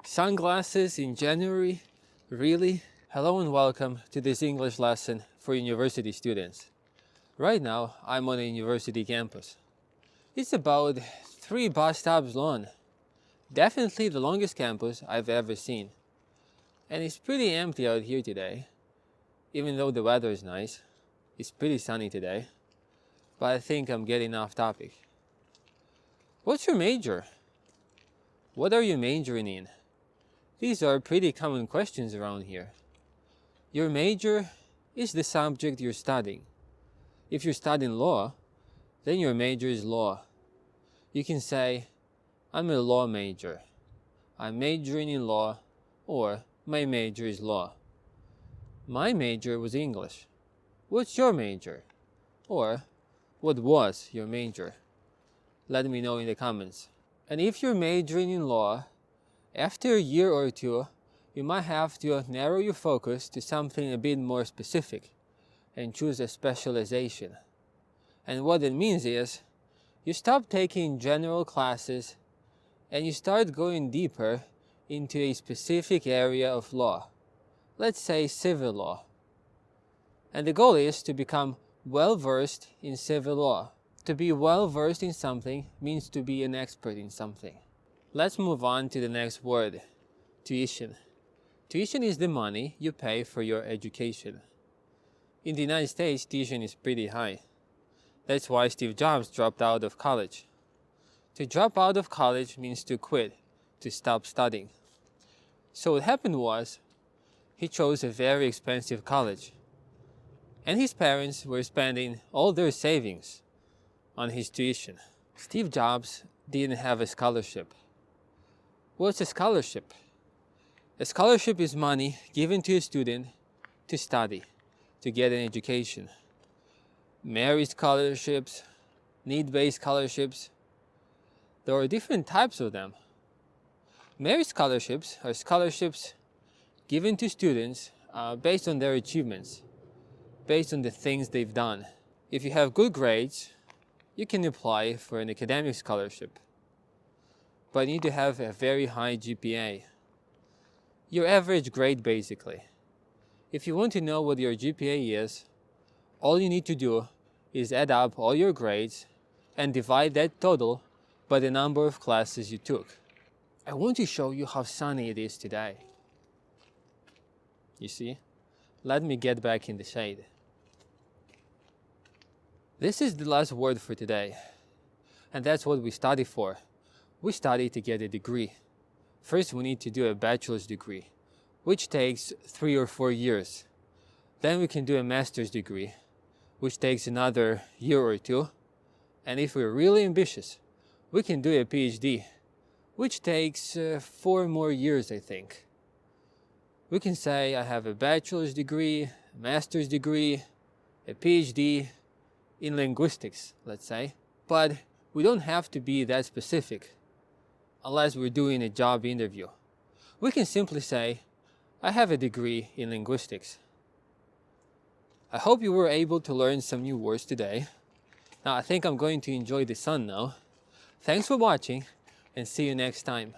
Sunglasses in January? Really? Hello and welcome to this English lesson for university students. Right now, I'm on a university campus. It's about 3 bus stops long. Definitely the longest campus I've ever seen. And it's pretty empty out here today. Even though the weather is nice, it's pretty sunny today. But I think I'm getting off topic. What's your major? What are you majoring in? These are pretty common questions around here. Your major is the subject you're studying. If you're studying law, then your major is law. You can say, I'm a law major. I'm majoring in law, or my major is law. My major was English. What's your major? Or, what was your major? Let me know in the comments. And if you're majoring in law, after a year or two, you might have to narrow your focus to something a bit more specific and choose a specialization. And what it means is, you stop taking general classes and you start going deeper into a specific area of law. Let's say civil law. And the goal is to become well-versed in civil law. To be well-versed in something means to be an expert in something. Let's move on to the next word, tuition. Tuition is the money you pay for your education. In the United States, tuition is pretty high. That's why Steve Jobs dropped out of college. To drop out of college means to quit, to stop studying. So what happened was, he chose a very expensive college. And his parents were spending all their savings on his tuition. Steve Jobs didn't have a scholarship. What's a scholarship? A scholarship is money given to a student to study, to get an education. Merit scholarships, need-based scholarships, there are different types of them. Merit scholarships are scholarships given to students based on their achievements, based on the things they've done. If you have good grades, you can apply for an academic scholarship. But you need to have a very high GPA. Your average grade, basically. If you want to know what your GPA is, all you need to do is add up all your grades and divide that total by the number of classes you took. I want to show you how sunny it is today. You see? Let me get back in the shade. This is the last word for today. And that's what we study for. We study to get a degree. First, we need to do a bachelor's degree, which takes 3 or 4 years. Then we can do a master's degree, which takes another year or 2. And if we're really ambitious, we can do a PhD, which takes 4 more years, I think. We can say I have a bachelor's degree, a master's degree, a PhD in linguistics, let's say. But we don't have to be that specific unless we're doing a job interview. We can simply say, I have a degree in linguistics. I hope you were able to learn some new words today. Now I think I'm going to enjoy the sun now. Thanks for watching and see you next time.